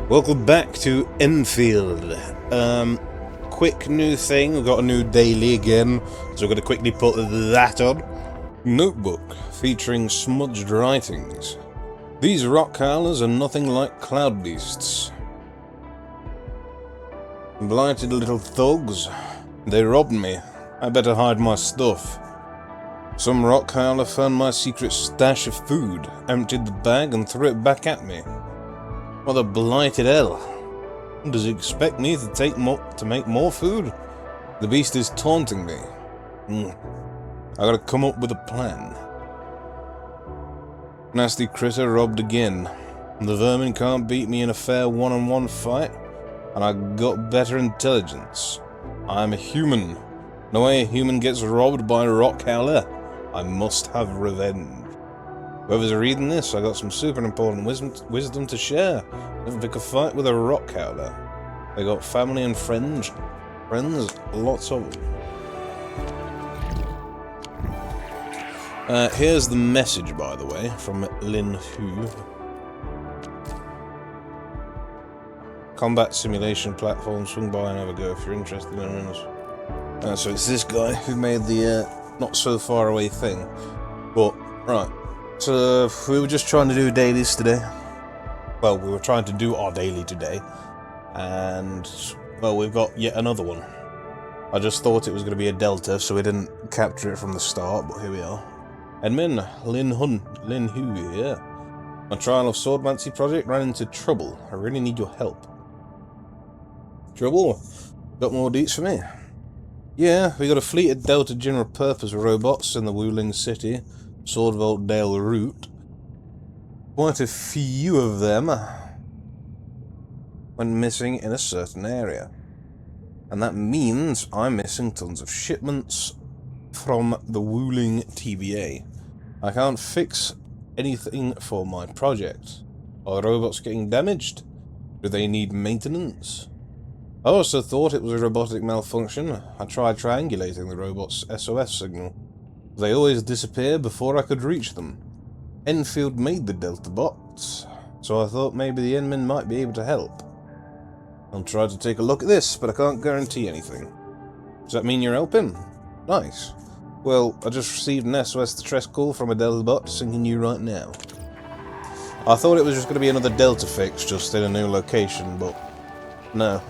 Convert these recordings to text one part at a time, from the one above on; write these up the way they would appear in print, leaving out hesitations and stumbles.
Welcome back to Endfield. Quick new thing, we've got a new daily again, so we're going to quickly put that on. Notebook, featuring smudged writings. These rock howlers are nothing like cloud beasts. Blighted little thugs. They robbed me. I better hide my stuff. Some rock howler found my secret stash of food, emptied the bag and threw it back at me. What a blighted hell. Does he expect me to make more food? The beast is taunting me. I gotta come up with a plan. Nasty critter robbed again. The vermin can't beat me in a fair one-on-one fight, and I got better intelligence. I'm a human. No way a human gets robbed by a rock howler. I must have revenge. Whoever's reading this, I got some super important wisdom to share. Never pick a fight with a rock howler. They got family and friends. Lots of them. Here's the message, by the way, from Lin Hu. Combat simulation platform, swing by and have a go if you're interested in it. So it's this guy who made the not so far away thing. But, right. So, we were just trying to do dailies today. Well, we were trying to do our daily today. And, well, we've got yet another one. I just thought it was going to be a delta, so we didn't capture it from the start, but here we are. Admin, Lin Hu here. My trial of swordmancy project ran into trouble. I really need your help. Trouble? Got more deets for me? Yeah, we got a fleet of Delta general purpose robots in the Wuling City. Swordvolt Dale route. Quite a few of them went missing in a certain area. And that means I'm missing tons of shipments from the Wuling TVA. I can't fix anything for my project. Are the robots getting damaged? Do they need maintenance? I also thought it was a robotic malfunction. I tried triangulating the robot's SOS signal. They always disappear before I could reach them. Enfield made the Delta bots, so I thought maybe the Endmen might be able to help. I'll try to take a look at this, but I can't guarantee anything. Does that mean you're helping? Nice. Well, I just received an SOS distress call from a Delta bot singing you right now. I thought it was just going to be another Delta fix, just in a new location, but no.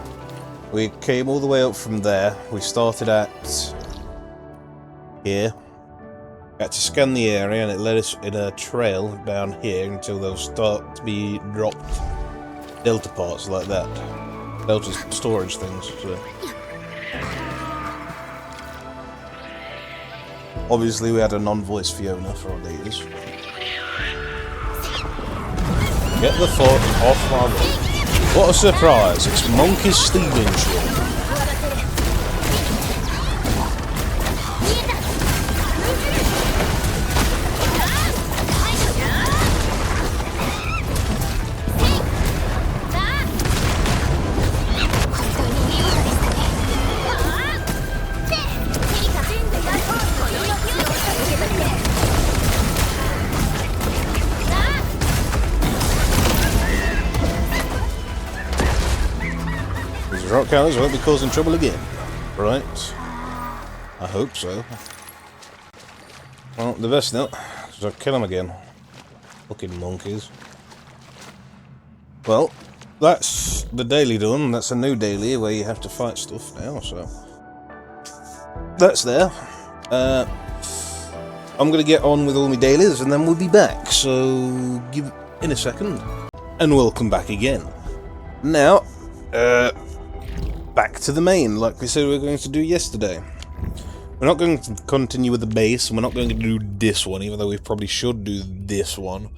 We came all the way up from there. We started at here. Had to scan the area, and it led us in a trail down here until they'll start to be dropped Delta parts like that. Delta storage things. So. Obviously, we had a non-voice Fiona for our dailies. Get the fuck off my road. What a surprise! It's Monkey stealing shit. Rock howlers won't be causing trouble again, right? I hope so. Well, the best not, because I'll kill them again. Fucking monkeys. Well, that's the daily done. That's a new daily where you have to fight stuff now, so... That's there. I'm going to get on with all my dailies and then we'll be back, so give in a second. And welcome back again. Now, back to the main, like we said we were going to do yesterday. We're not going to continue with the base, and we're not going to do this one, even though we probably should do this one.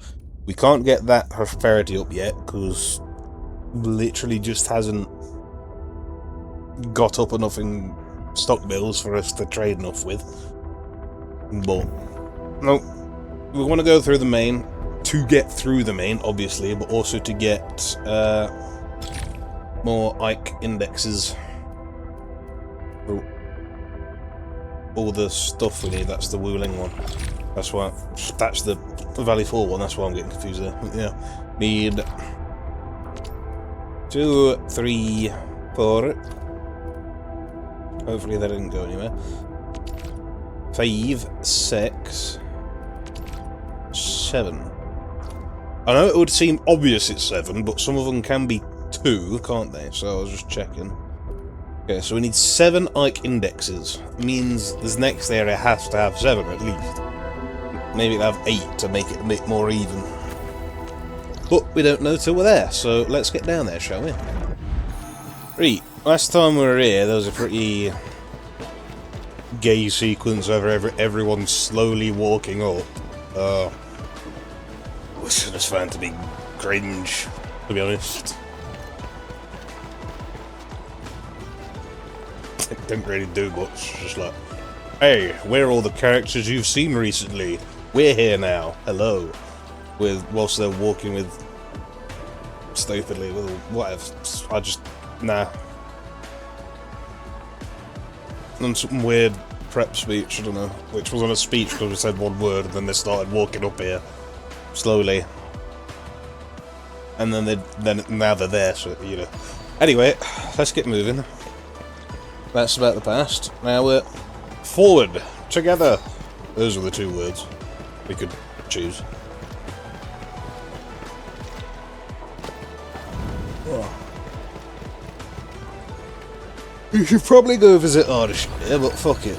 We can't get that prosperity up yet, because literally just hasn't got up enough in stock bills for us to trade enough with. But, no, we want to go through the main, to get through the main, obviously, but also to get, more Ike indexes for all the stuff we need. That's the Wuling one. That's why. That's the Valley 4 one. That's why I'm getting confused there. Yeah. Need 2, 3, 4. Hopefully that didn't go anywhere. 5, 6, 7. I know it would seem obvious it's 7, but some of them can be 2, can't they? So I was just checking. Okay, so we need 7 Ike indexes. Means this next area has to have 7 at least. Maybe it'll have 8 to make it a bit more even. But we don't know till we're there, so let's get down there, shall we? Right, last time we were here, there was a pretty gay sequence of everyone slowly walking up. Which I just found to be cringe, to be honest. It didn't really do much, just like, hey, where are all the characters you've seen recently? We're here now, hello. Whilst they're walking with, stupidly, with whatever, I just, nah. And some weird prep speech, I don't know, which wasn't a speech because we said one word and then they started walking up here, slowly. And then now they're there, so, you know. Anyway, let's get moving. That's about the past. Now we're forward, together. Those are the 2 words we could choose. Oh. You should probably go visit Ardish, yeah, but fuck it.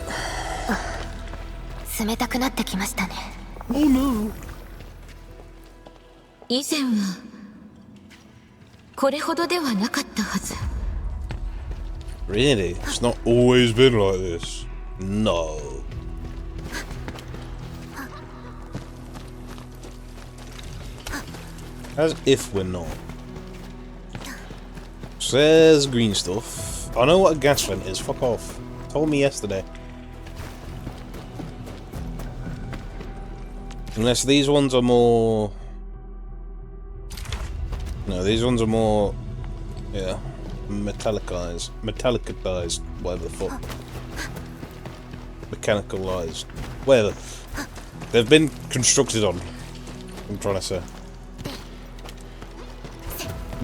Oh no. 以前はこれほどではなかったはず。 Really? It's not always been like this. No. As if we're not. Says green stuff. I know what a gas vent is. Fuck off. Told me yesterday. Unless these ones are more... No, these ones are more... Yeah. Metallicized, whatever the fuck. Mechanicalized, whatever. They've been constructed on. I'm trying to say.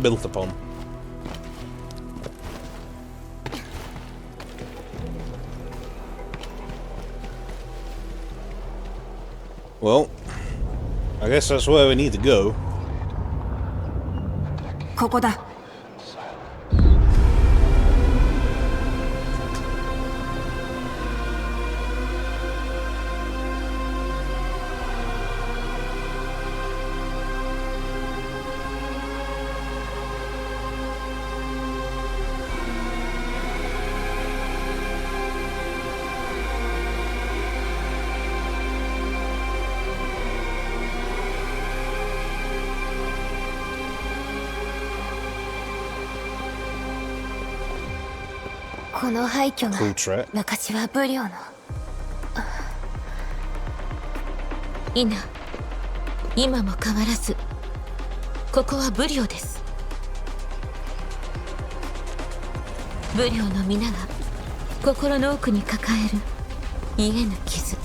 Built upon. Well, I guess that's where we need to go. ここだ。 この廃墟が昔は武領の今も変わらずここは武領です。武領の皆が心の奥に抱える癒えぬ傷、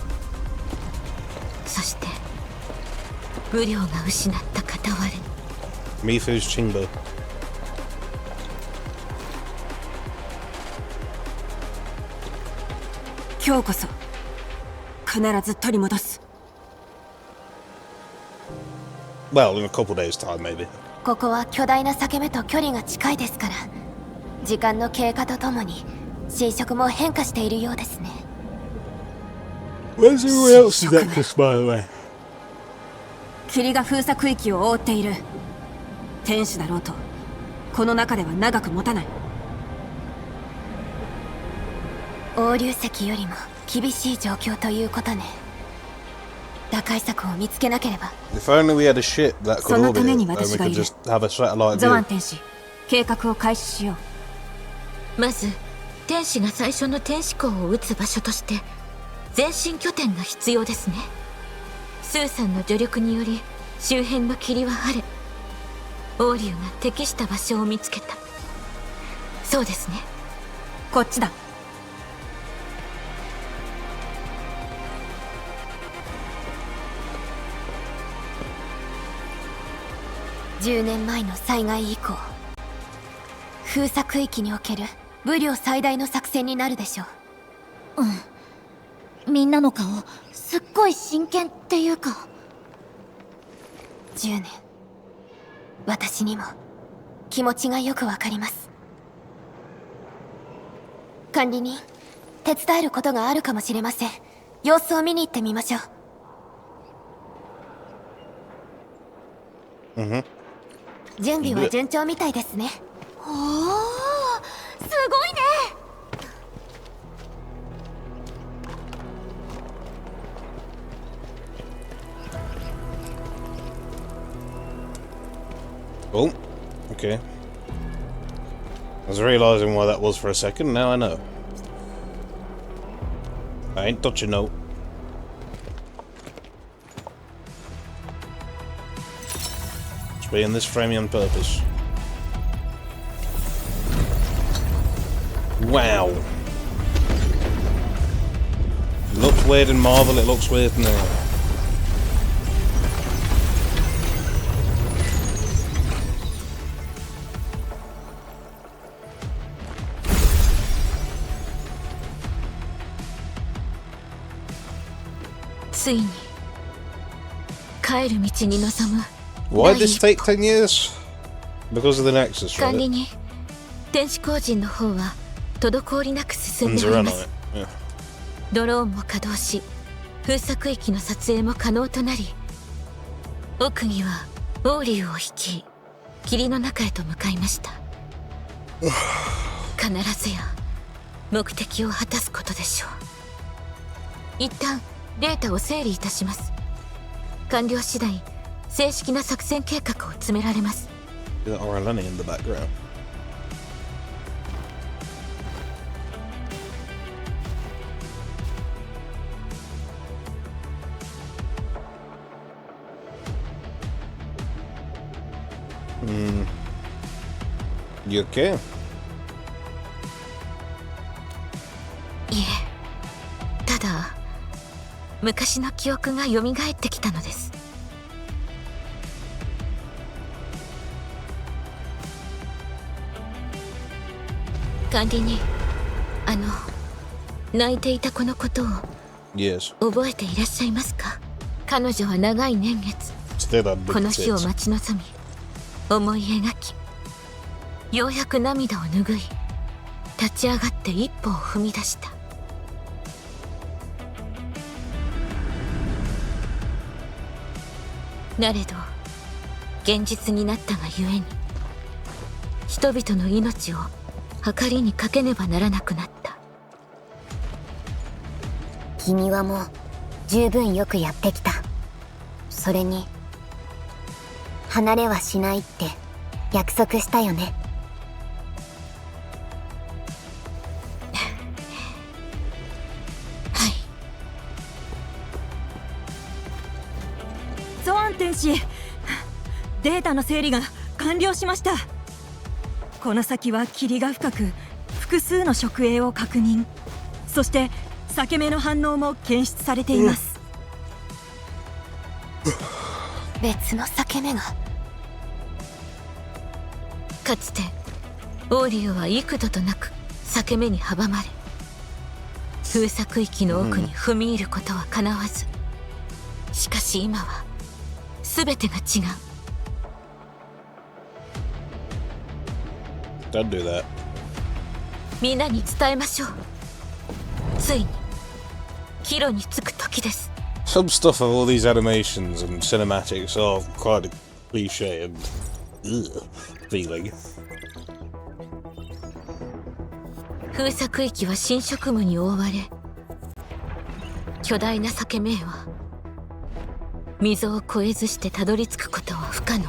そして武領が失った片割れ。 Mifu's Chingbo. 今日こそ必ず取り戻す。 Well, in a couple days' time, maybe. ここは巨大な裂け目と距離が近いですから、時間の経過とともに侵食も変化しているようですね。 Where's everyone else's necklace, by the way? 霧が封鎖区域を覆っている。天使だろうとこの中では長く持たない。黄龍石よりも厳しい状況ということね。打開策を見つけなければ。 If only we had a ship that could そのために orbit it, and 私 we がい could る。 just have a satellite ゾアン view. 天使、計画を開始しよう。まず天使が最初の天使港を撃つ場所として前進拠点が必要ですね。スーさんの助力により周辺の霧は晴れ、オーリュウが適した場所を見つけた。そうですね。こっちだ。10年前の災害以降、封鎖区域における武力最大の作戦になるでしょう。みんなの顔すっごい真剣っていうか。10年、私にも気持ちがよくわかります。管理人、手伝えることがあるかもしれません。様子を見に行ってみましょう。準備は順調みたいですね。おー、すごいね。Oh, okay. I was realising why that was for a second, now I know. I ain't touching no. It's being this framing on purpose. Wow. It looks weird in Marvel, it looks weird now. Why did this take 10 years? Because of the Nexus, 管理 right? 人、天使工人の方は滞りなく進んでおります。Yeah. ドローンも稼働し、封鎖区域の撮影も可能となり、奥義はオーリューを率い、霧の中へと向かいました。必ずや目的を果たすことでしょう。一旦データを整理いたします。完了次第、正式な作戦計画を詰められます。Or Lenny in the background. You okay? いえ、ただ昔の記憶が蘇ってきたのです。管理人、泣いていた子のことを Yes. 覚えていらっしゃいますか？彼女は長い年月、 Still had big この日を tits. 待ち望み、思い描き、ようやく涙を拭い、立ち上がって一歩を踏み出した。なれど現実になったがゆえに、人々の命を計りにかけねばならなくなった。君はもう十分よくやってきた。それに離れはしないって約束したよね。はい。ゾアン天使、データの整理が完了しました。この先は霧が深く、複数の触影を確認。そして裂け目の反応も検出されています。別の裂け目が。かつてオーリューは幾度となく裂け目に阻まれ、封鎖区域の奥に踏み入ることはかなわず、しかし今は全てが違う。Don't do that. 皆に伝えましょう。ついに岐路に着く時です。 Some stuff of all these animations and cinematics are quite a cliche and feeling. 封鎖区域は侵食霧に覆われ、巨大な裂け目は溝を越えずしてたどり着くことは不可能。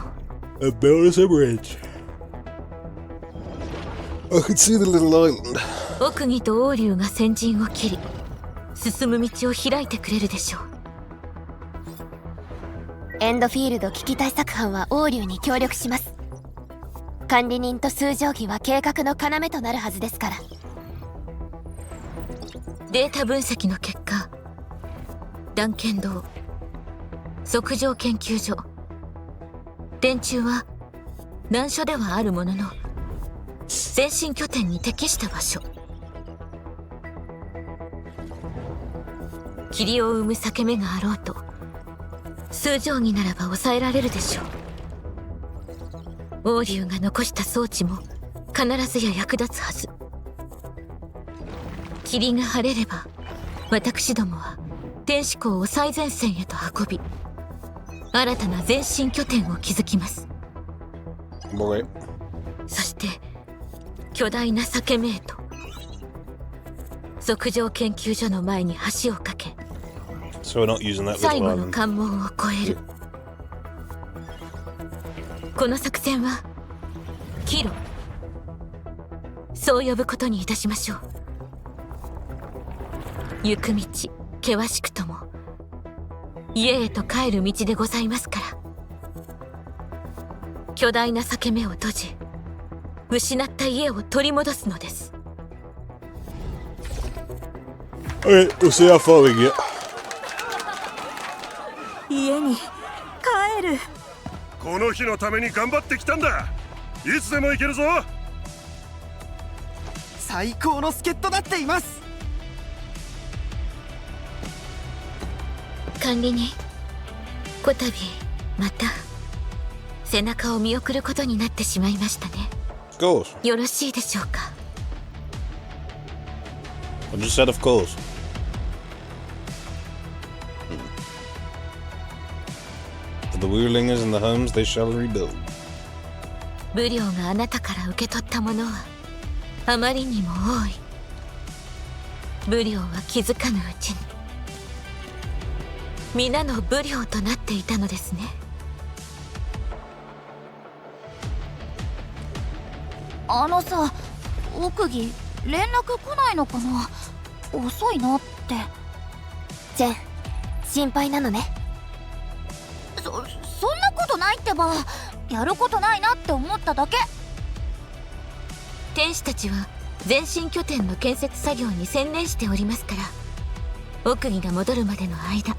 A build us a bridge. I could see the little island. 奥義とオーリューが先陣を切り、進む道を開いてくれるでしょう。エンドフィールド危機対策班はオーリューに協力します。管理人と数定規は計画の要となるはずですから。データ分析の結果、断剣道、測定研究所、電柱は難所ではあるものの、前進拠点に適した場所。霧を生む裂け目があろうと数定規ならば抑えられるでしょう。王竜が残した装置も必ずや役立つはず。霧が晴れれば私どもは天使港を最前線へと運び、新たな前進拠点を築きます。そして巨大な裂け目へと測定研究所の前に橋を架け、最後の関門を越える。この作戦はキロ、そう呼ぶことにいたしましょう。行く道険しくとも家へと帰る道でございますから。巨大な裂け目を閉じ、失った家を取り戻すのです。家に帰る。この日のために頑張ってきたんだ。いつでも行けるぞ。最高の助っ人だっています。管理人、こたびまた背中を見送ることになってしまいましたね。よろしいでしょうか。I just said of course. For the Wulingers and the homes they shall rebuild. 武領があなたから受け取ったものはあまりにも多い。武領は気づかぬうちに皆の武領となっていたのですね。あのさ、奥義連絡来ないのかな。遅いなって。ジェン、心配なのね。そんなことないってば。やることないなって思っただけ。天使たちは前進拠点の建設作業に専念しておりますから、奥義が戻るまでの間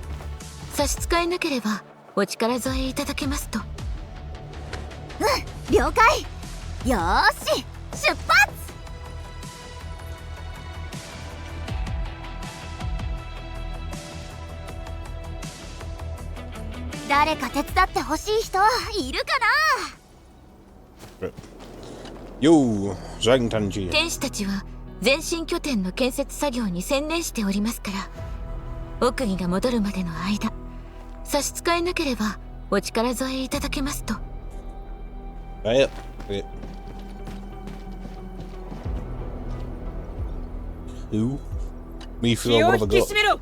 差し支えなければお力添えいただけますと。うん、了解。よーし、出発。誰か手伝ってほしい人いるかな。Yo, Zangtanji. 天使たちは前進拠点の建設作業に専念しておりますから、奥義が戻るまでの間差し支えなければお力添えいただけますと。Right. Who? Me 気 feel を what 引 have I き got? 締めろ。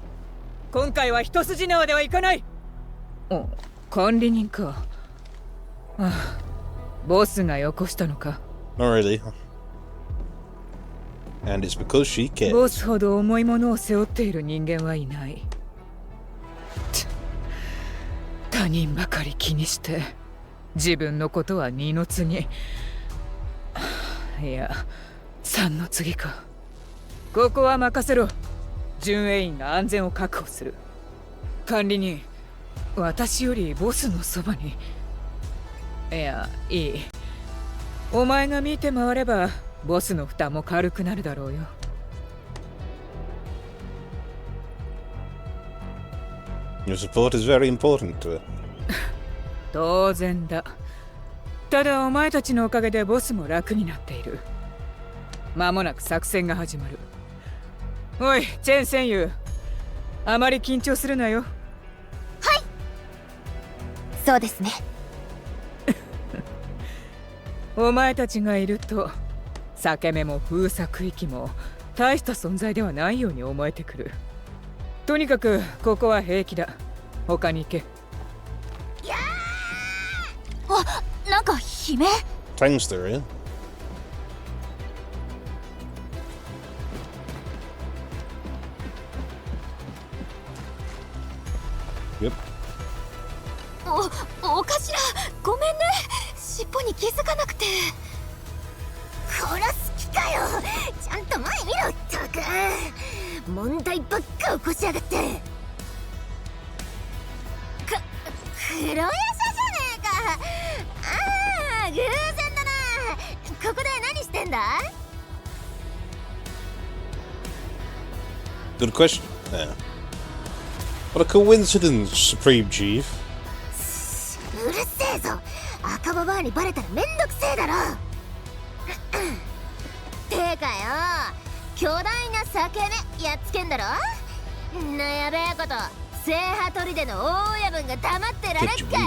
今回は一筋縄ではいかない。管理人か。ボスがよこしたのか。Not really. And it's because she cares. ボスほど重いものを背負っている人間はいない。他人ばかり気にして自分のことは二の次。いや、三の次か。ここは任せろ。巡衛員が安全を確保する。管理人、私よりボスのそばに。いや、いい。お前が見て回ればボスの負担も軽くなるだろうよ。Your support is very important to her. 当然だ。ただお前たちのおかげでボスも楽になっている。間もなく作戦が始まる。おい、チェン戦友、あまり緊張するなよ。はい、そうですね。お前たちがいると裂け目も封鎖区域も大した存在ではないように思えてくる。とにかくここは平気だ。他に行け。やー。あ、なんか悲鳴。 Thanks to her. Yep. お頭、ごめんね。尻尾に気づかなくて。殺す気かよ。ちゃんと前見ろったく。問題ばっか起こしやがって。黒ヤシャじゃねえか。ああ、偶然だな。ここで何してんだ。だ？ Good question. Yeah. What a coincidence, Supreme Chief. うるせえぞ。赤ババアにバレたらめんどくせえだろ。てかよ、巨大な裂け目やっつけんだろ。んなやべえこと制覇砦の大親分が黙ってられっかよ。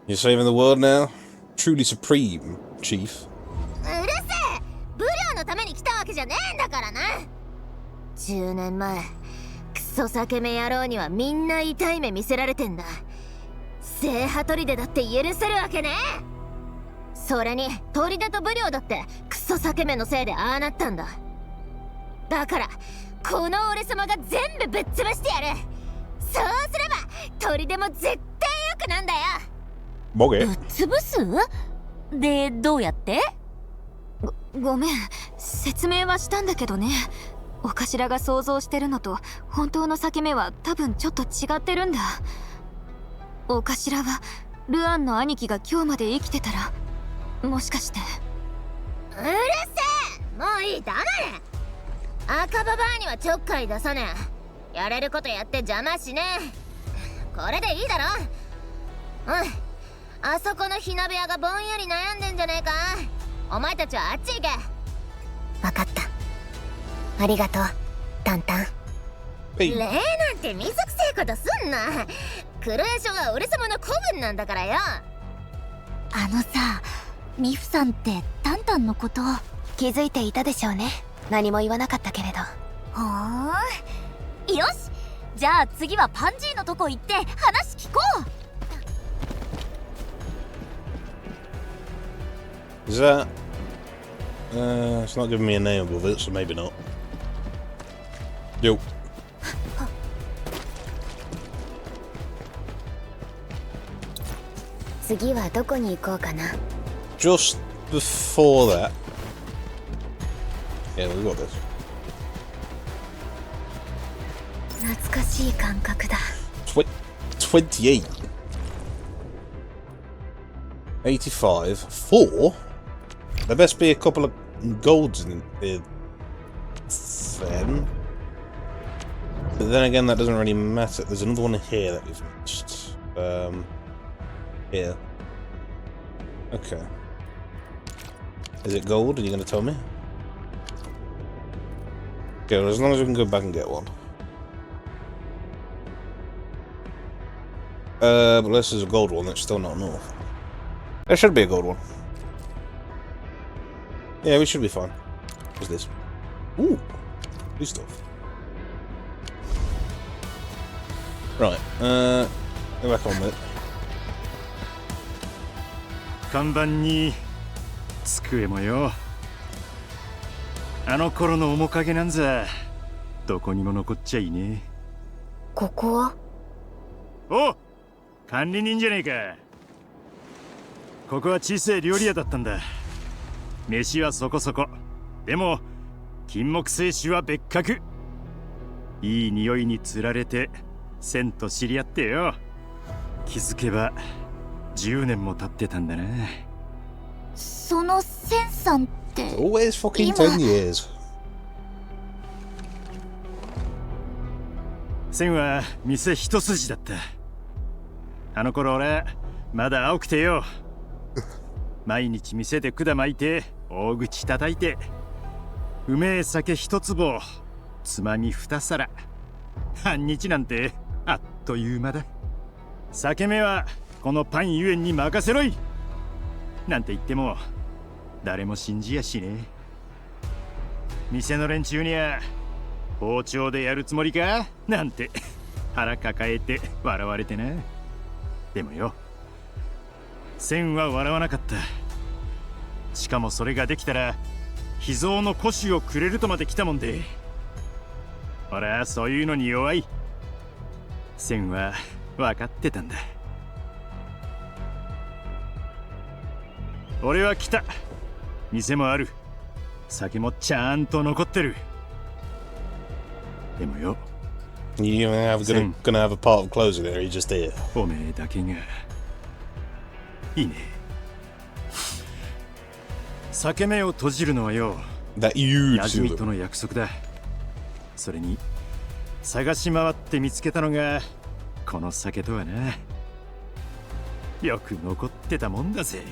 You're saving the world now? Truly supreme, Chief. うるせえ。武領のために来たわけじゃねえんだからな。10年前クソ裂け目野郎にはみんな痛い目見せられてんだ。制覇砦だって許せるわけねえ。それに砦と武領だってクソ裂け目のせいでああなったんだ。だからこの俺様が全部ぶっ潰してやる。そうすれば砦も絶対良くなんだよ。ボケ。ぶっ潰す？で、どうやって？ごめん、説明はしたんだけどね。お頭が想像してるのと本当の裂け目は多分ちょっと違ってるんだ。お頭はルアンの兄貴が今日まで生きてたら、もしかして。うるせえ。もういい、黙れ。赤ババアにはちょっかい出さねえ。やれることやって邪魔しねえ。これでいいだろ。あそこのひな部屋がぼんやり悩んでんじゃねえか。お前たちはあっち行け。わかった。ありがとう、タンタン。礼なんて水くせえことすんな。クロエショは俺様の子分なんだからよ。あのさ、ミフさんってタンタンのこと気づいていたでしょうね。何も言わなかったけれど。ほーん。よし、じゃあ次はパンジーのとこ行って話聞こう。Is that? It's not giving me a name above it, so maybe not. Yo. 次はどこに行こうかな。 Just before that. Yeah, we got this. 懐かしい感覚だ。 28. 85. 4? There best be a couple of golds in it then. But then again, that doesn't really matter. There's another one here that we've missed. Here. Okay. Is it gold? Are you going to tell me? Okay, well, as long as we can go back and get one. But this is a gold one, that's still not enough. There should be a gold one. Yeah, we should be fine. What's this? Ooh, new stuff. Right, go back on with it. 看板に机もよ。あの頃の面影なんざどこにも残っちゃいねえ。ここは？お、管理人じゃねえか。ここは小さい料理屋だったんだ。飯はそこそこ。でも金木犀種は別格。いい匂いにつられて千と知り合ってよ。気づけば10年も経ってたんだな。その千さんって Always fucking 10 years. 千は店一筋だった。あの頃俺まだ青くてよ。毎日店で管巻いて大口叩いて、うめえ酒一坪、つまみ2皿。半日なんてあっという間だ。酒目はこのパンゆえんに任せろいなんて言っても誰も信じやしねえ。店の連中には包丁でやるつもりかなんて腹抱えて笑われてな。でもよ、千は笑わなかった。しかもそれができたら秘蔵の古紙をくれるとまで来たもんで、俺はそういうのに弱い。千は分かってたんだ。俺は来た。店もある。酒もちゃんと残ってる。でもよ、You gonna have a part of closing there, you just here. おめえだけがいいね。裂け目を閉じるのはよ、 That huge 馴染みとの約束だ。それに探し回って見つけたのがこの酒とはな。よく残ってたもんだぜ。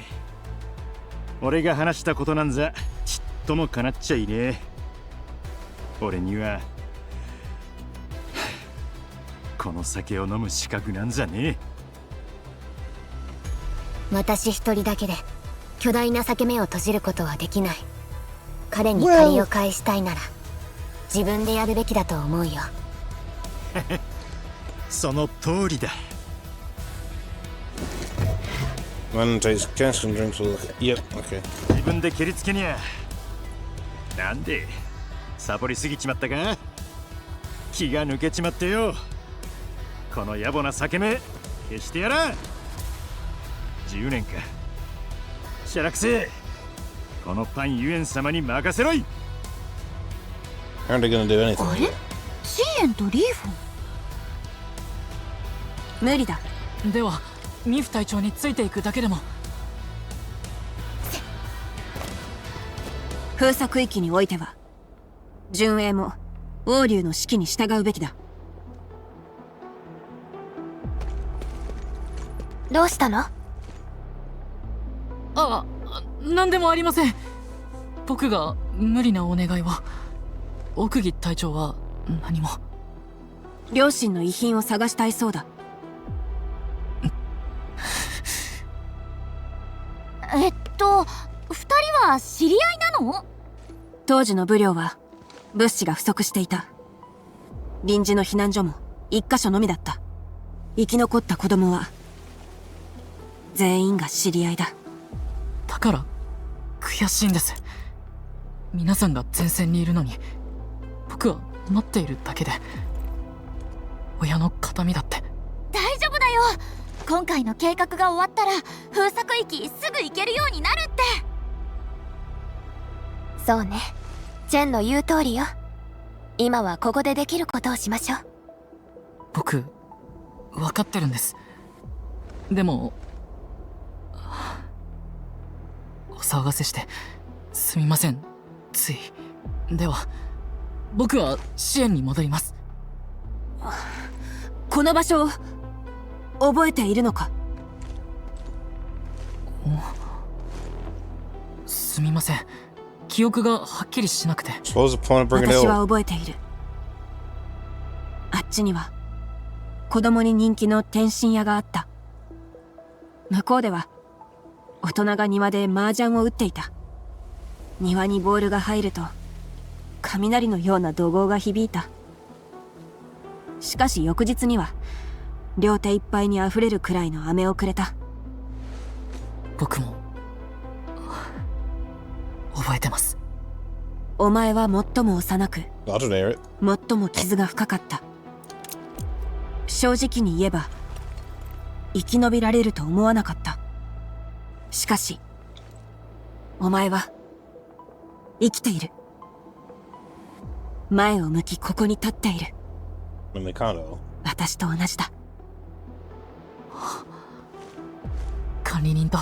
俺が話したことなんざちっとも叶っちゃいねえ。俺にはこの酒を飲む資格なんざねえ。私一人だけで巨大な裂け目を閉じることはできない。彼に借りを返したいなら自分でやるべきだと思うよ。その通りだ。One takes cash and drinks will look. Yep, okay. 自分で蹴りつけにゃ。なんでサボりすぎちまったか。気が抜けちまってよ。この野暮な裂け目消してやらん。10年か。しゃらくせえ。このパンユエン様に任せろい。 Aren't they gonna do anything? あれシエンとリーフォン。無理だ。ではミフ隊長についていくだけでも。封鎖区域においては巡営も王竜の指揮に従うべきだ。どうしたの？あ、なんでもありません。僕が無理なお願いを。奥義隊長は何も。両親の遺品を探したいそうだ。2人は知り合いなの？当時の部領は物資が不足していた。臨時の避難所も一箇所のみだった。生き残った子供は全員が知り合いだ。だから悔しいんです。皆さんが前線にいるのに僕は待っているだけで。親の形見だって。大丈夫だよ。今回の計画が終わったら封鎖区域すぐ行けるようになるって。そうね、チェンの言う通りよ。今はここでできることをしましょう。僕分かってるんです。でもお騒がせしてすみません。つい。では僕は支援に戻ります。この場所を覚えているのか？すみません。記憶がはっきりしなくて。So what's the point of bringing it 私は up? 覚えている。あっちには子供に人気の点心屋があった。向こうでは大人が庭で麻雀を打っていた。庭にボールが入ると雷のような怒号が響いた。しかし翌日には両手いっぱいにあふれるくらいの飴をくれた。僕も覚えてます。お前は最も幼く I don't hear it. 最も傷が深かった。正直に言えば生き延びられると思わなかった。しかしお前は生きている。前を向きここに立っている。I mean, they kind of. 私と同じだ。管理人と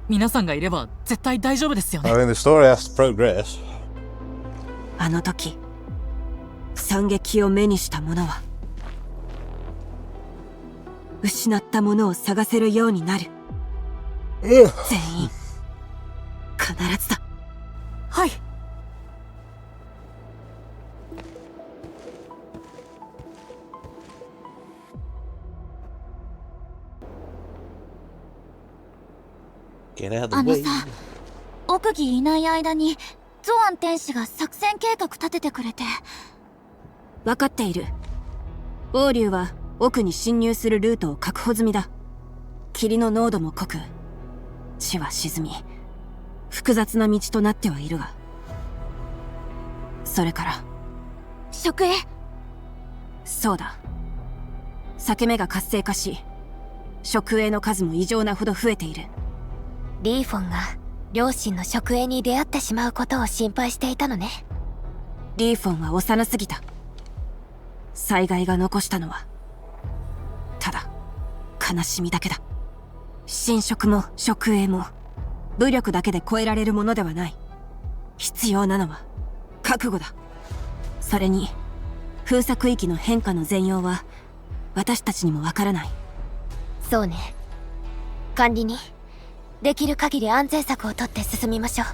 皆さんがいれば絶対大丈夫ですよ I ね。 mean, the story has to progress. あの時惨劇を目にした者は失ったものを探せるようになる。全員必ずだ。はい。Get out of the あの way. さ、奥義いない間にゾアン天使が作戦計画立ててくれて。分かっている。王竜は奥に侵入するルートを確保済みだ。霧の濃度も濃く地は沈み複雑な道となってはいるが、それから食へ。そうだ、裂け目が活性化し食影の数も異常なほど増えている。リーフォンが両親の食影に出会ってしまうことを心配していたのね。リーフォンは幼すぎた。災害が残したのはただ悲しみだけだ。侵食も食営も武力だけで超えられるものではない。必要なのは覚悟だ。それに封鎖区域の変化の全容は私たちにもわからない。そうね。管理にできる限り安全策をとって進みましょう。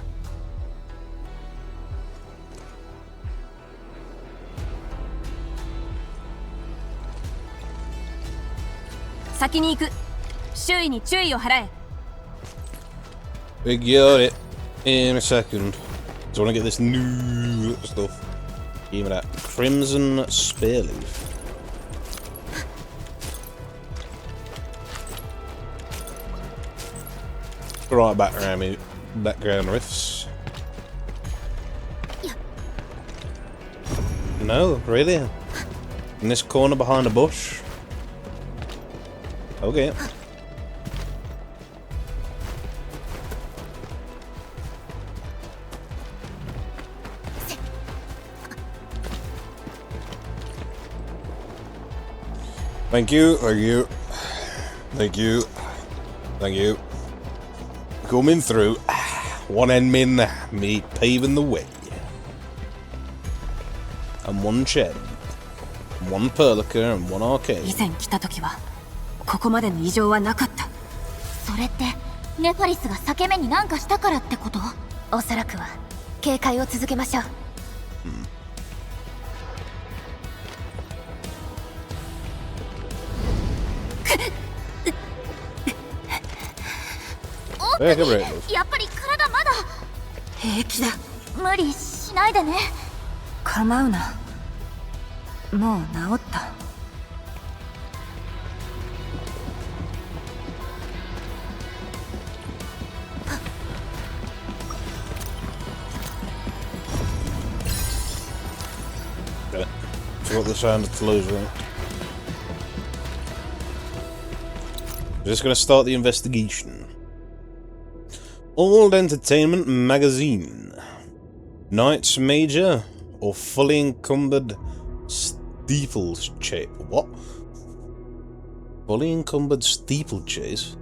先に行く。周囲に注意を払え。We got it in a second. So I want to get this new stuff. Give me that Crimson Spear Leaf. Right background riffs. No, really? In this corner behind a bush? Okay. Thank you, thank you, thank you, thank you. Coming through. One Endmin, me paving the way. And one shed, one Perlica, and one arcade. 以前来た時はここまでの異常はなかった。それってネファリスが裂け目に何かしたからってこと？おそらくは警戒を続けましょう。やっぱり体まだ平気だ。無理しないでね。構うな。もう治った。Forgot the sound of close right. We're just going to start the investigation. Old Entertainment Magazine. Knights Major or fully encumbered steeplechase? What? Fully encumbered steeplechase?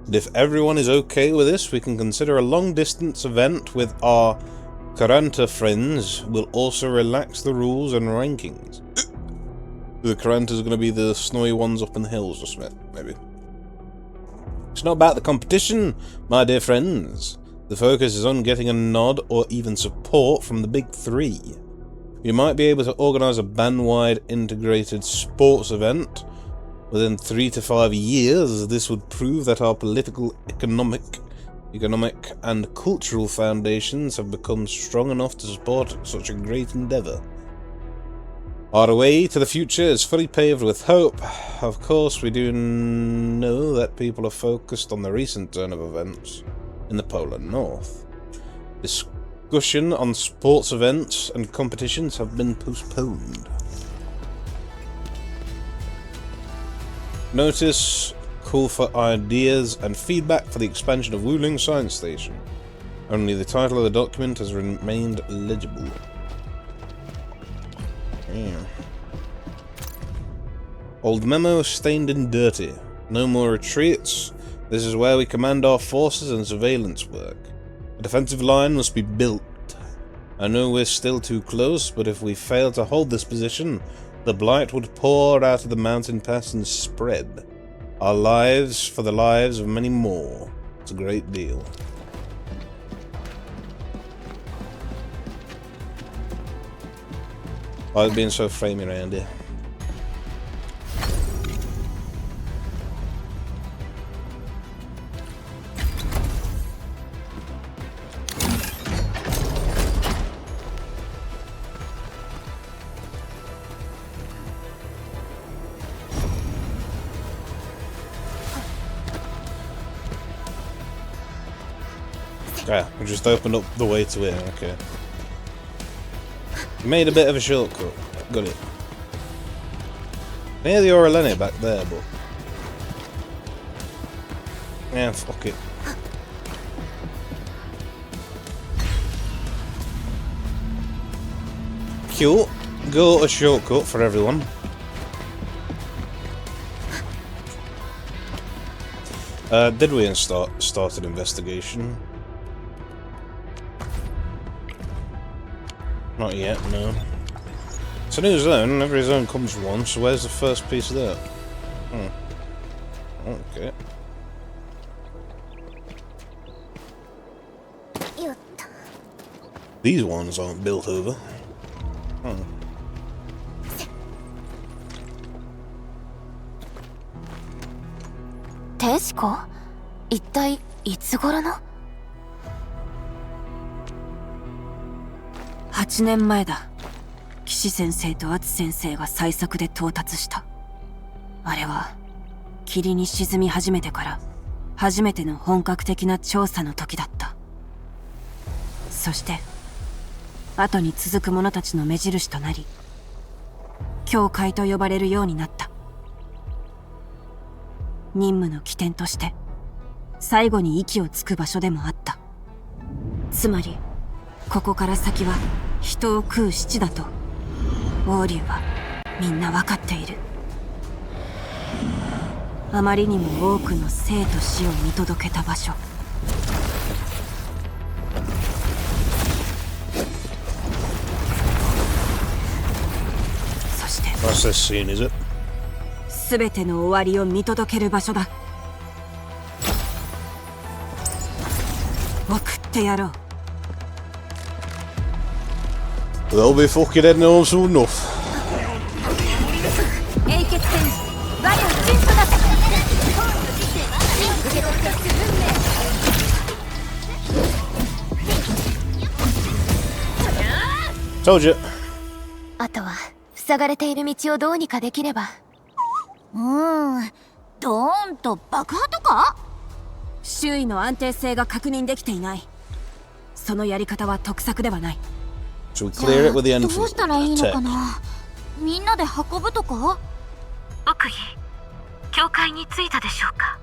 But if everyone is okay with this, we can consider a long-distance event with our Karanta friends. We'll also relax the rules and rankings. The Karantas are going to be the snowy ones up in the hills or something, maybe. It's not about the competition, my dear friends. The focus is on getting a nod or even support from the big three. We might be able to organise a band-wide integrated sports event. Within 3 to 5 years, this would prove that our political, economic and cultural foundations have become strong enough to support such a great endeavour. Our way to the future is fully paved with hope. Of course, we do know that people are focused on the recent turn of events in the Polar North. Discussion on sports events and competitions have been postponed. Notice: call for ideas and feedback for the expansion of Wuling Science Station. Only the title of the document has remained legible. Old memo stained and dirty. No more retreats. This is where we command our forces and surveillance work. A defensive line must be built. I know we're still too close, but if we fail to hold this position, the blight would pour out of the mountain pass and spread. Our lives for the lives of many more. It's a great deal. Why is it being so framey around here? Yeah, we just opened up the way to it, okay. Made a bit of a shortcut. Got it. Near the Oralene back there, but... yeah, fuck it. Cute. go a shortcut for everyone. Did we start an investigation? Not yet, no. It's a new zone, every zone comes with one, so where's the first piece of that? Okay. These ones aren't built over. Tenshiko? 一体いつ頃の8年前だ。岸先生と敦先生が最速で到達した。あれは霧に沈み始めてから初めての本格的な調査の時だった。そして後に続く者たちの目印となり、教会と呼ばれるようになった。任務の起点として最後に息をつく場所でもあった。つまりここから先は人を食う死地だと王竜はみんな分かっている。あまりにも多くの生と死を見届けた場所。そして That's this scene, is it? 全ての終わりを見届ける場所だ。送ってやろう。They'll be fucking heading home soon enough. 英傑戦士我ら陣となった。 Told you. あとは塞がれている道をどうにかできれば。ドーンと爆破とか？周囲の安定性が確認できていない。そのやり方は得策ではない。 Should we clear it with the ど Endfield? うしたらいいのかな？みんなで運ぶとか？奥義教会に着いたでしょうか？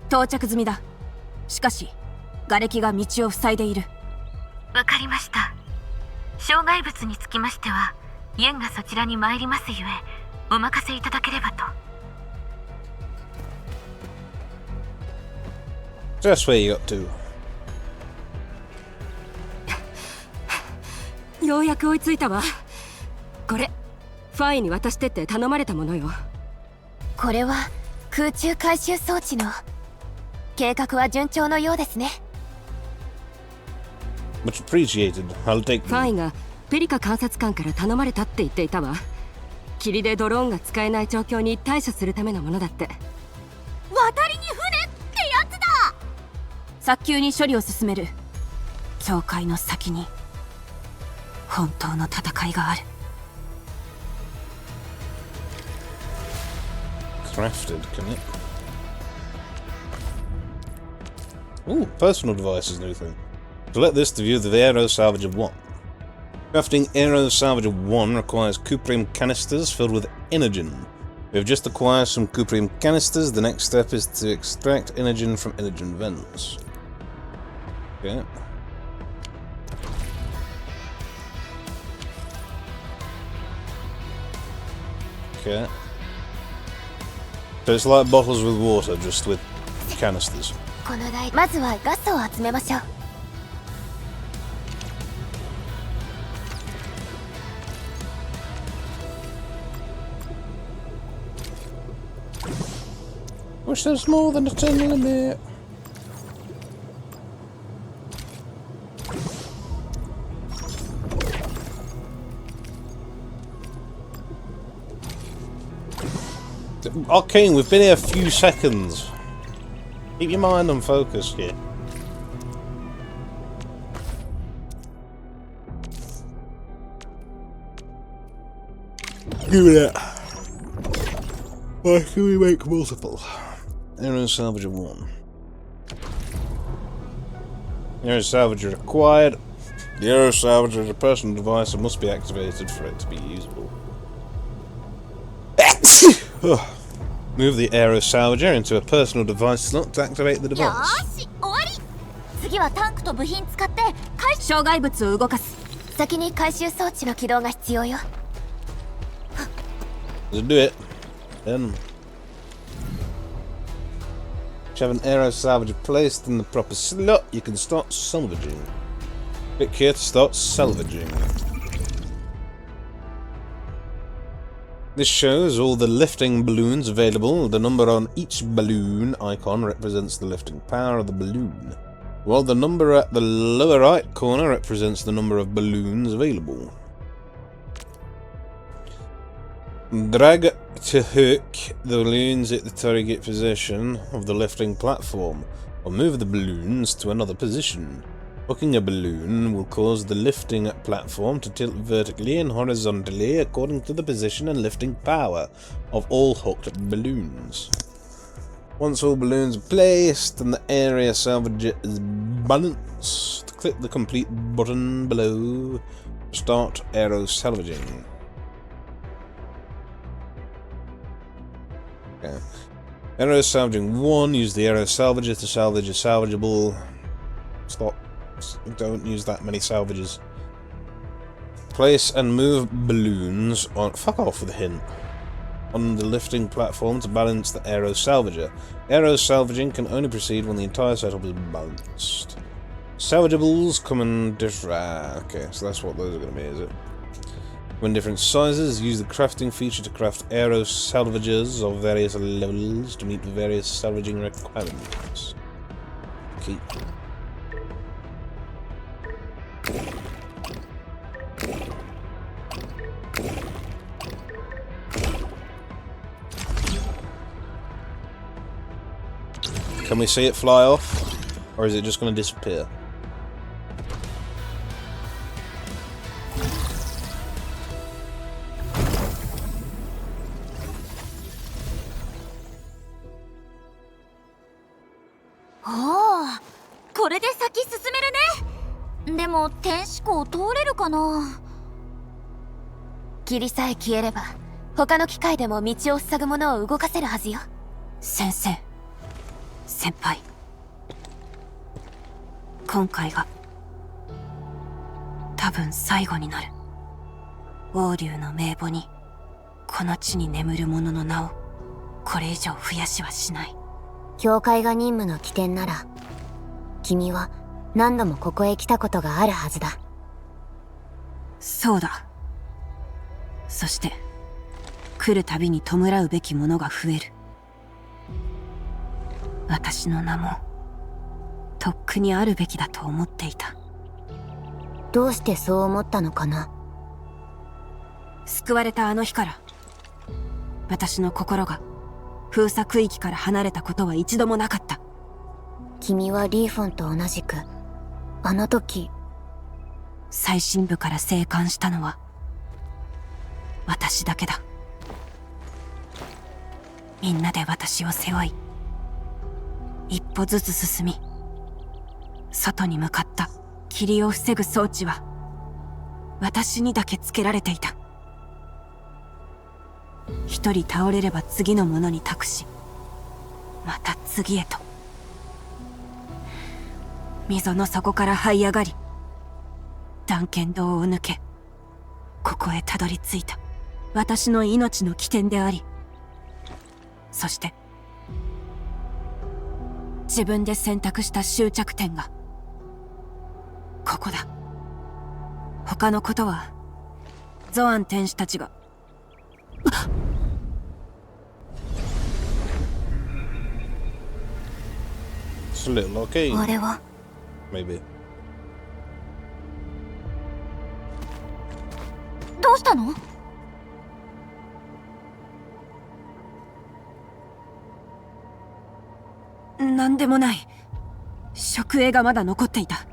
到着済みだ。しかし瓦礫が道を塞いでいる。わかりました。障害物につきましてはユンがそちらに参りますゆえお任せいただければと。 Just where you got to. ようやく追いついたわ。これファイに渡してって頼まれたものよ。これは空中回収装置の計画は順調のようですね。 Much appreciated. I'll take ファ them. イがペリカ監察官から頼まれたって言っていたわ。霧でドローンが使えない状況に対処するためのものだって。渡りに船ってやつだ。早急に処理を進める。教会の先に本当の戦いがある。 Crafted, can it? Ooh, personal device is a new thing. Select this to view the aero salvage of 1. Crafting aero salvage of 1 requires cuprium canisters filled with energen. We have just acquired some cuprium canisters. The next step is to extract energen from energen vents. Okay. Okay. So it's like bottles with water, just with canisters. この台まずはガスを集めましょう。 Wish there's more than a 10 limit. Arcane, we've been here a few seconds. Keep your mind on focus here. Give me that. Why can we make multiple? Aero salvage of 1. Aero salvager acquired. The aero salvager is a personal device and must be activated for it to be usable. Move the aero salvager into a personal device slot to activate the よ device. ーし終わり。次はタンクと部品使って障害物を動かす。先に回収装置の起動が必要よ。Let's do it. Then. If you have an aero salvager placed in the proper slot, you can start salvaging. Click here to start salvaging. This shows all the lifting balloons available. The number on each balloon icon represents the lifting power of the balloon, while the number at the lower right corner represents the number of balloons available. Drag to hook the balloons at the target position of the lifting platform, or move the balloons to another position. Hooking a balloon will cause the lifting platform to tilt vertically and horizontally according to the position and lifting power of all hooked balloons. Once all balloons are placed and the area salvager is balanced, click the complete button below to start aero salvaging. Okay. Aero salvaging 1, use the aero salvager to salvage a salvageable. Stop. Don't use that many salvages. Place and move balloons on. Fuck off with a hint. On the lifting platform to balance the aero salvager. Aero salvaging can only proceed when the entire setup is balanced. Salvageables come in different. Okay, so that's what those are going to be, is it? When different sizes, use the crafting feature to craft aero salvagers of various levels to meet the various salvaging requirements. Okay. Can we see it fly off? Or is it just going to disappear?通れるかな。霧さえ消えれば他の機械でも道を塞ぐものを動かせるはずよ。先生、先輩、今回が多分最後になる。王竜の名簿にこの地に眠る者の名をこれ以上増やしはしない。教会が任務の起点なら君は何度もここへ来たことがあるはずだ。そうだ。そして来るたびに弔うべきものが増える。私の名もとっくにあるべきだと思っていた。どうしてそう思ったのかな。救われたあの日から私の心が封鎖区域から離れたことは一度もなかった。君はリーフォンと同じくあの時最深部から生還したのは私だけだ。みんなで私を背負い一歩ずつ進み外に向かった霧を防ぐ装置は私にだけつけられていた。一人倒れれば次のものに託しまた次へと溝の底から這い上がり断剣道を抜けここへたどり着いた私の命の起点であり、そして自分で選択した終着点がここだ。他のことはゾアン天使たちがあれはMaybe. どうしたの？なんでもない。食影がまだ残っていた。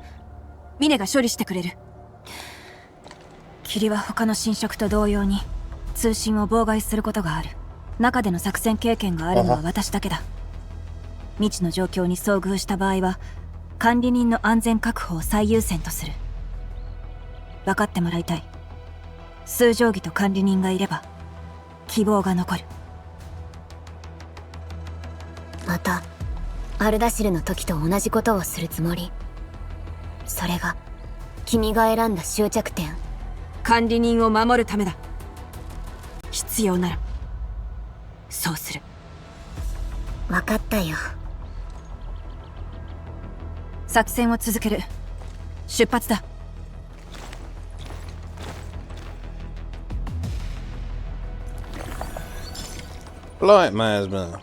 ミネが処理してくれる。霧は他の侵食と同様に通信を妨害することがある。中での作戦経験があるのは私だけだ。未知の状況に遭遇した場合は管理人の安全確保を最優先とする。分かってもらいたい。数定規と管理人がいれば希望が残る。またアルダシルの時と同じことをするつもり。それが君が選んだ終着点。管理人を守るためだ。必要ならそうする。分かったよ。作戦を続ける。出発だ。Blight miasma.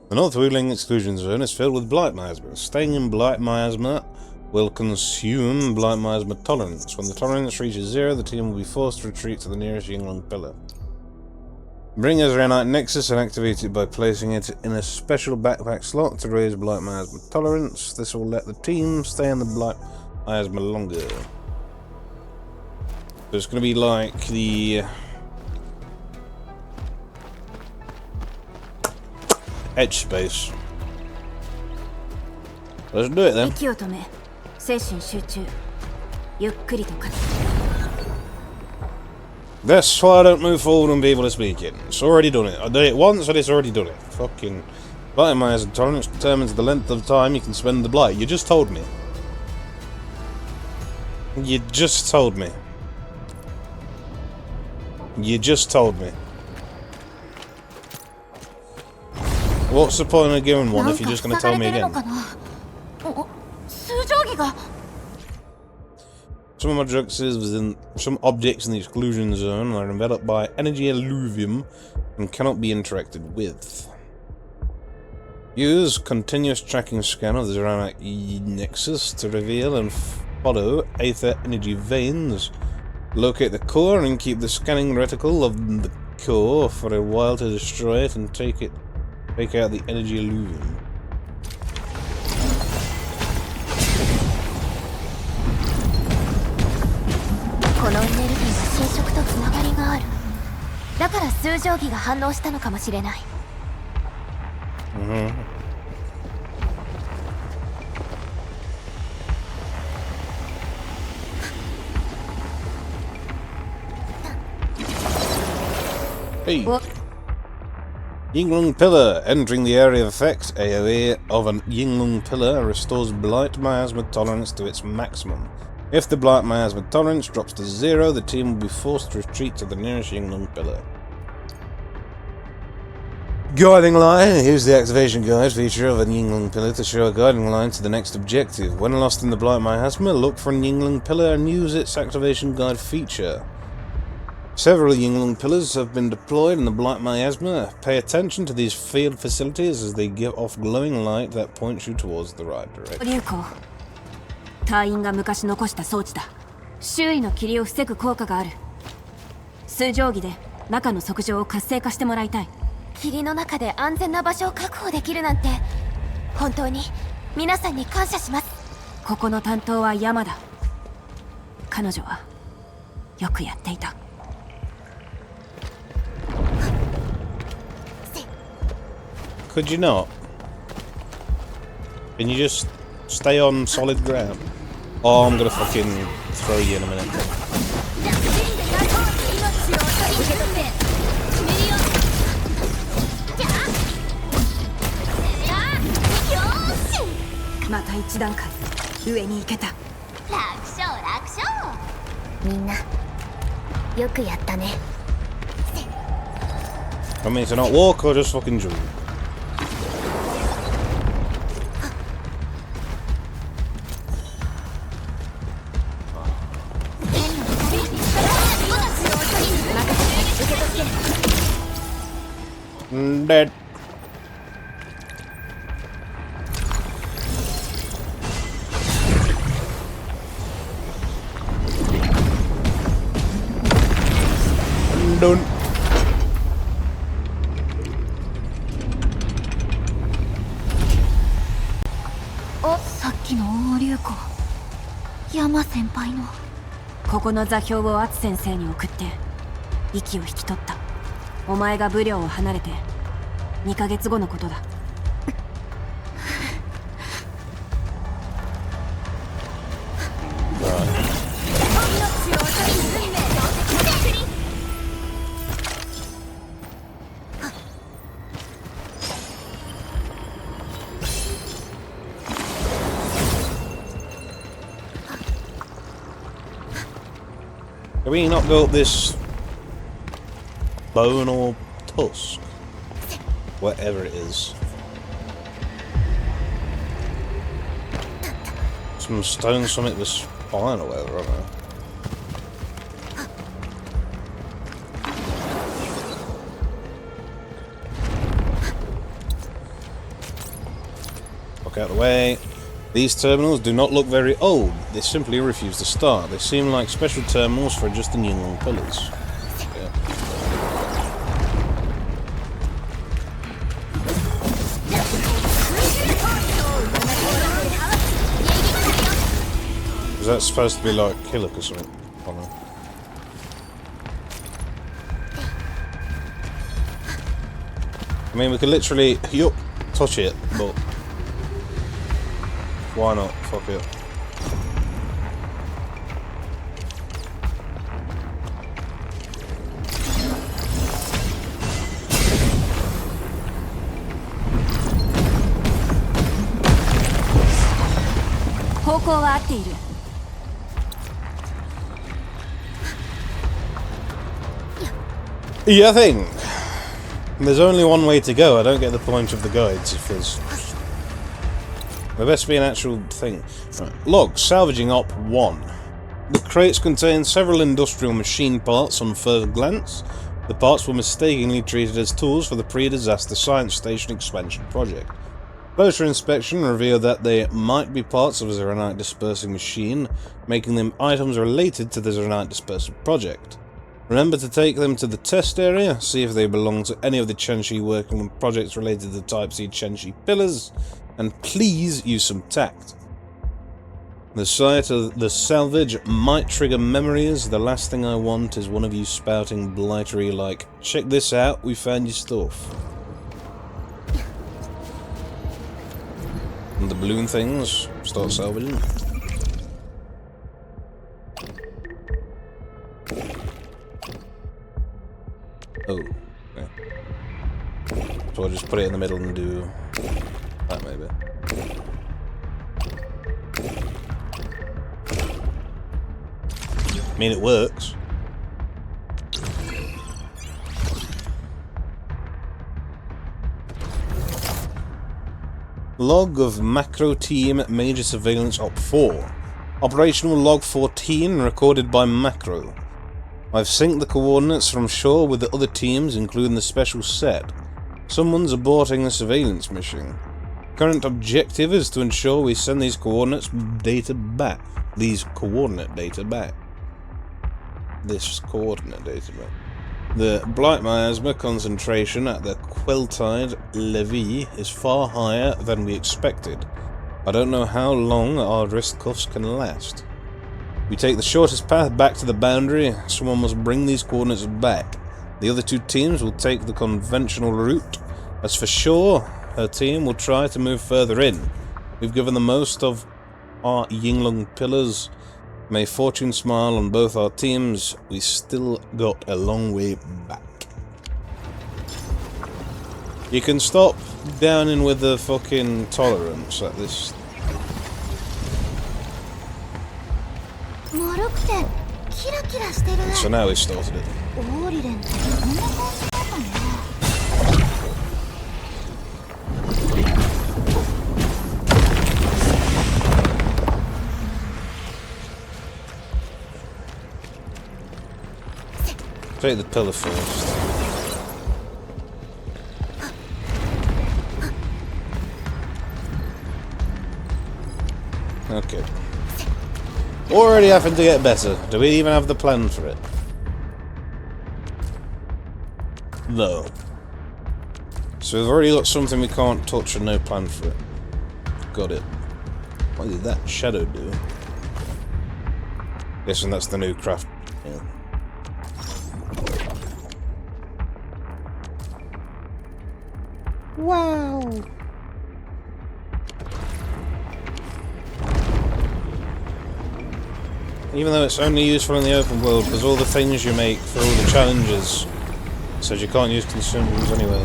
The North Wuling Exclusion Zone is filled with blight miasma. Staying in blight miasma will consume blight miasma tolerance. When the tolerance reaches 0, the team will be forced to retreat to the nearest Yinglong pillar. Bring Arknight Nexus and activate it by placing it in a special backpack slot to raise blight miasma tolerance. This will let the team stay in the blight miasma longer. So it's going to be like the edge space. Let's do it then. 息を止め、精神集中。ゆっくりと勝つ。 That's why I don't move forward when people are speaking. It's already done it. I did it once and it's already done it. Fucking blight miasma tolerance determines the length of time you can spend the blight. You just told me. You just told me. You just told me. What's the point of giving one if you're just going to tell me again? Some objects in the exclusion zone are enveloped by energy alluvium and cannot be interacted with. Use continuous tracking scan of the Arknight Nexus to reveal and follow aether energy veins. Locate the core and keep the scanning reticle of the core for a while to destroy it and take out the energy alluvium. このエネルギーは侵食とつながりがある。だから数定規が反応したのかもしれない。Hey! Yinglong Pillar. Entering the area of effect, AoE of a Yinglong Pillar restores blight miasma tolerance to its maximum. If the blight miasma tolerance drops to 0, the team will be forced to retreat to the nearest Yinglong Pillar. Guiding line. Use the activation guide feature of a Yinglong Pillar to show a guiding line to the next objective. When lost in the blight miasma, look for a Yinglong Pillar and use its activation guide feature. Several Yinglong pillars have been deployed in the blight miasma. Pay attention to these field facilities as they give off glowing light that points you towards the right direction. 流行。隊員が昔残した装置だ。周囲の霧を防ぐ効果がある。数定規で中の測定を活性化してもらいたい。霧の中で安全な場所を確保できるなんて、本当に皆さんに感謝します。ここの担当は山だ。彼女はよくやっていた。 Could you not? Can you just stay on solid ground? Oh, I'm gonna fucking throw you in a minute. I mean, to not walk or just fucking jump? Dead. Done.お、さっきの大流行。山先輩の。ここの座標をアツ先生に送って息を引き取った。お前がブリョーを離れて2ヶ月後のことだ。Can we not build this bone or tusk. Whatever it is. Some stone summit with spine or whatever, I don't know. Walk out of the way. These terminals do not look very old. They simply refuse to start. They seem like special terminals for adjusting Yingling pillars. Is that supposed to be like Killick or something? I don't know. I mean, we could literally touch it, but why not? Fuck it. Yeah, I think there's only one way to go. I don't get the point of the guides if there's... There best be an actual thing. Right. Log, salvaging op 1. The crates contain several industrial machine parts. On further glance, the parts were mistakenly treated as tools for the pre-disaster science station expansion project. Closer inspection revealed that they might be parts of a Zeronite dispersing machine, making them items related to the Zeronite dispersing project. Remember to take them to the test area, see if they belong to any of the Chenshi working on projects related to Type C Chenshi pillars, and please use some tact. The sight of the salvage might trigger memories. The last thing I want is one of you spouting blitery like, "Check this out, we found your stuff." And the balloon things, start salvaging. Oh, okay. So I'll just put it in the middle and do that maybe. I mean, it works. Log of Macro Team Major Surveillance Op 4. Operational Log 14 recorded by Macro. I've synced the coordinates from shore with the other teams, including the special set. Someone's aborting the surveillance mission. Current objective is to ensure we send these coordinate data back. This coordinate data back. The Blight miasma concentration at the Queltide Levee is far higher than we expected. I don't know how long our wrist cuffs can last. We take the shortest path back to the boundary. Someone must bring these coordinates back. The other two teams will take the conventional route. As for Shaw, her team will try to move further in. We've given the most of our Yingling pillars. May fortune smile on both our teams. We still got a long way back. You can stop downing with the fucking tolerance at this. So now we started it. Take the pillar first. Okay. Already having to get better. Do we even have the plan for it? No. So we've already got something we can't touch and no plan for it. Got it. What did that shadow do? Guessing that's the new craft. Yeah. Wow. Even though it's only useful in the open world, because all the things you make for all the challenges says you can't use consumables anyway.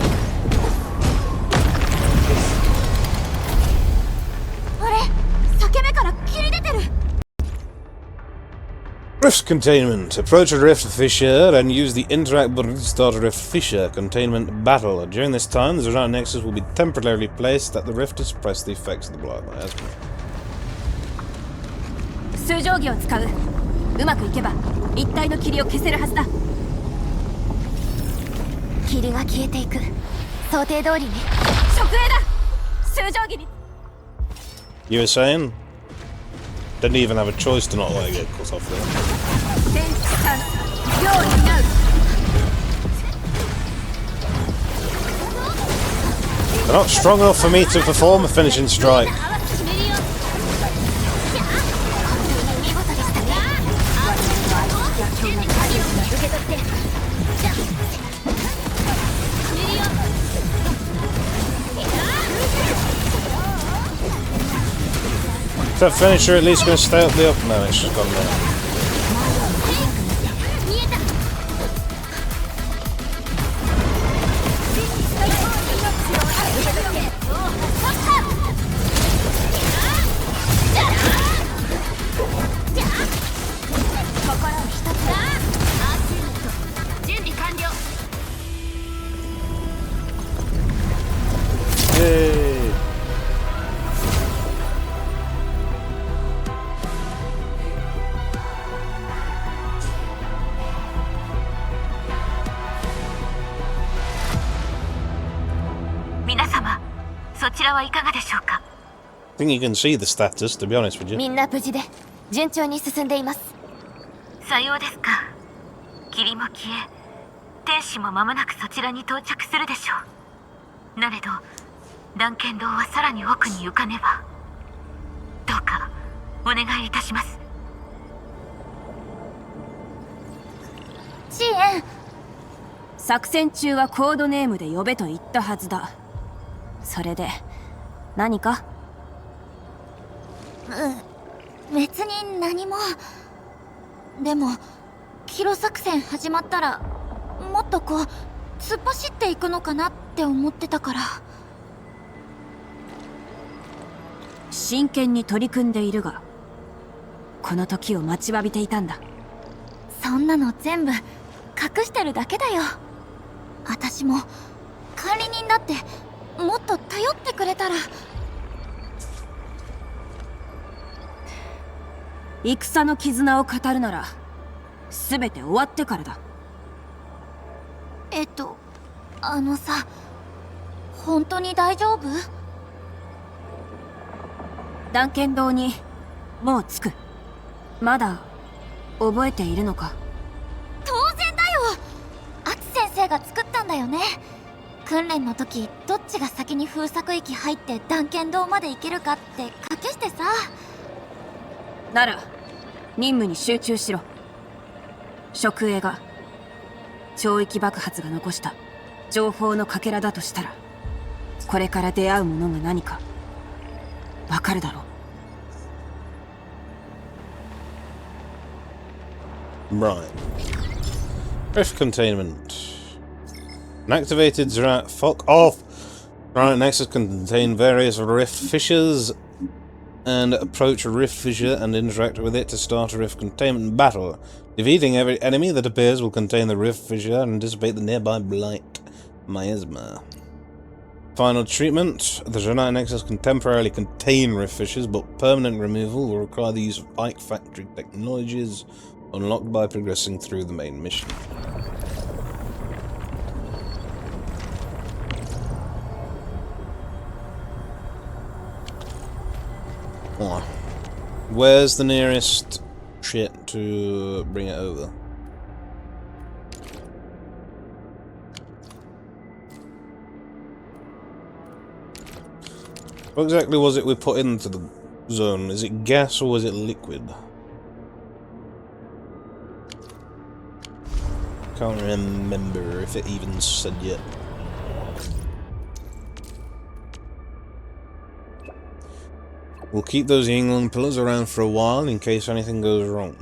Rift containment. Approach a rift fissure and use the interact button to start a rift fissure containment battle. During this time, the Zonai Nexus will be temporarily placed at the rift to suppress the effects of the blood. 数定規を使う。うまくいけば一体の霧を消せるはずだ。霧が消えていく。想定通りね。直営だ。数定規に。You were saying? Didn't even have a choice to not let it get cut off there. 天地さん、量を担う。They're not strong enough for me to perform a finishing strike. Is that finisher at least going to stay up the up? No, it's just gone there. Yay! I think you can see the status, to be honest with you. みんな無事で順調に進んでいます。さようですか。霧も消え、天使も間もなくそちらに到着するでしょう。なれど、断剣道はさらに奥に行かねば。どうかお願いいたします。支援。作戦中はコードネームで呼べと言ったはずだ。それで何か？別に何も。でもキロ作戦始まったらもっとこう突っ走っていくのかなって思ってたから。真剣に取り組んでいるが、この時を待ちわびていたんだ。そんなの全部隠してるだけだよ。私も管理人だってもっと頼ってくれたら。戦の絆を語るなら全て終わってからだ。さ、本当に大丈夫？断剣道にもう着く。まだ覚えているのか？当然だよ。アツ先生が作ったんだよね。訓練の時どっちが先に封鎖域入って断剣道まで行けるかって賭けしてさ。なら任務に集中しろ。直営が超域爆発が残した情報のかけらだとしたら、これから出会うものが何かわかるだろう。 Right. Rift containment. An activated Zonai. Fuck off! Zonai Nexus can contain various rift fissures and approach a rift fissure and interact with it to start a rift containment battle. Defeating every enemy that appears will contain the rift fissure and dissipate the nearby blight miasma. Final treatment. The Zonai Nexus can temporarily contain rift fissures, but permanent removal will require the use of Ike Factory technologies unlocked by progressing through the main mission. Oh. Where's the nearest shit to bring it over? What exactly was it we put into the zone? Is it gas or was it liquid? Can't remember if it even said yet. We'll keep those Yingling pillars around for a while in case anything goes wrong.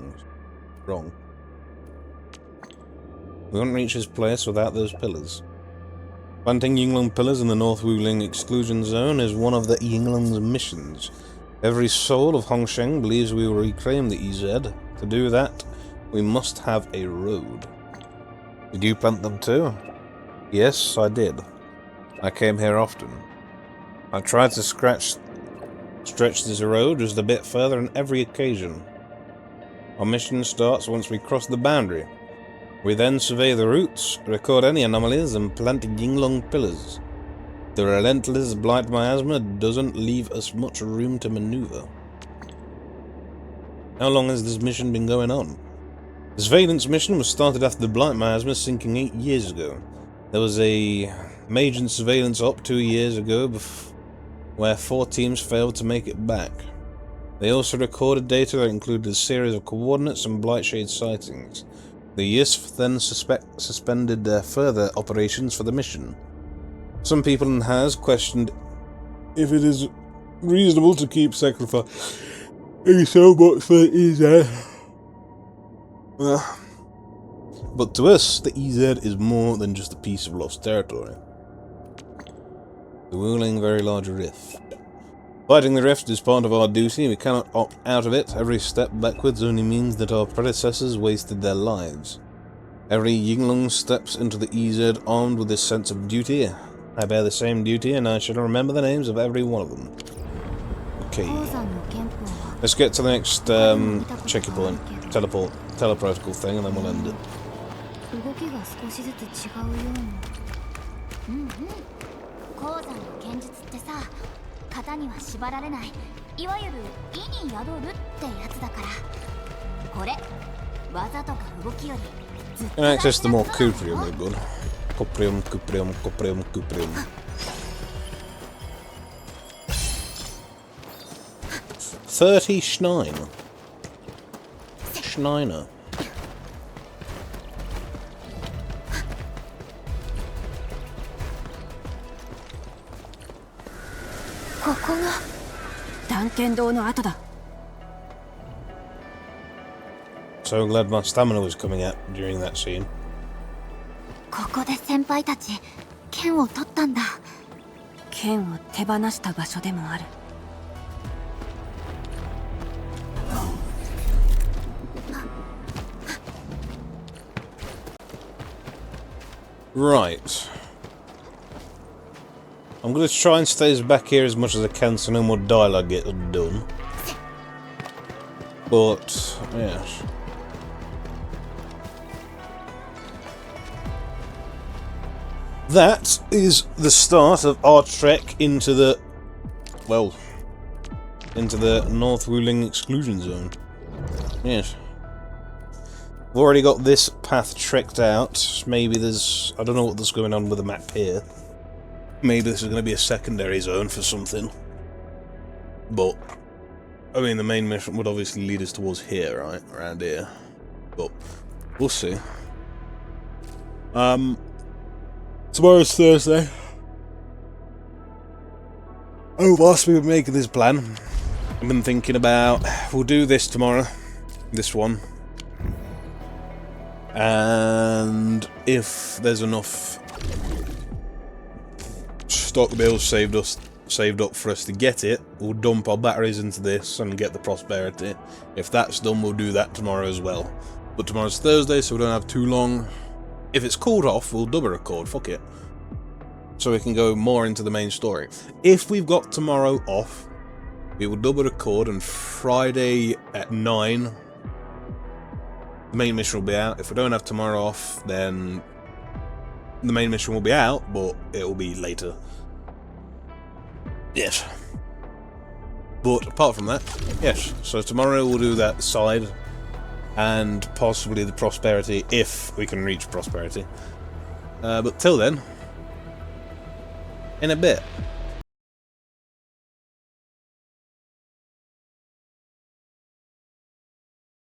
We won't reach his place without those pillars. Planting Yingling pillars in the North Wuling Exclusion Zone is one of the Yingling's missions. Every soul of Hongsheng believes we will reclaim the EZ. To do that, We must have a road. Did you plant them too? Yes, I did. I came here often. I tried to stretch this road just a bit further on every occasion. Our mission starts once we cross the boundary. We then survey the routes, record any anomalies, and plant Yinglong pillars. The relentless blight miasma doesn't leave us much room to maneuver. How long has this mission been going on? The surveillance mission was started after the blight miasma sinking 8 years ago. There was a major surveillance op 2 years ago where 4 teams failed to make it back. They also recorded data that included a series of coordinates and Blightshade sightings. The YISF then suspended their further operations for the mission. Some people in HAS questioned if it is reasonable to keep sacrificing so much for EZ. But to us, the EZ is more than just a piece of lost territory. The Wuling Very Large Rift. Fighting the rift is part of our duty. We cannot opt out of it. Every step backwards only means that our predecessors wasted their lives. Every Yinglong steps into the EZ armed with this sense of duty. I bear the same duty, and I shall remember the names of every one of them. Okay. Let's get to the next checky point. Teleprotocol thing, and then we'll end it. And access the more Cuprium we've got. Cuprium. 30 Schnein. Schneiner. So glad my stamina was coming out during that scene. ここで先輩たち剣を取ったんだ。剣を手放した場所でもある。Right. I'm going to try and stay back here as much as I can so no more dialogue gets done. But, yes. That is the start of our trek into the, well, into the North Wuling Exclusion Zone. Yes. I've already got this path trekked out. Maybe there's, I don't know what's going on with the map here. Maybe this is going to be a secondary zone for something. But, I mean, the main mission would obviously lead us towards here, right? Around here. But, we'll see. Tomorrow's Thursday. Oh, whilst we've been making this plan, I've been thinking about, we'll do this tomorrow. This one. And if there's enough stock bills saved up for us to get it, we'll dump our batteries into this and get the prosperity. If that's done, we'll do that tomorrow as well. But tomorrow's Thursday, so we don't have too long. If it's called off, we'll double record, fuck it. So we can go more into the main story. If we've got tomorrow off, we will double record, and Friday at 9, the main mission will be out. If we don't have tomorrow off, then the main mission will be out, but it will be later. Yes. But apart from that, yes. So tomorrow we'll do that side, and possibly the prosperity, if we can reach prosperity. But till then, in a bit.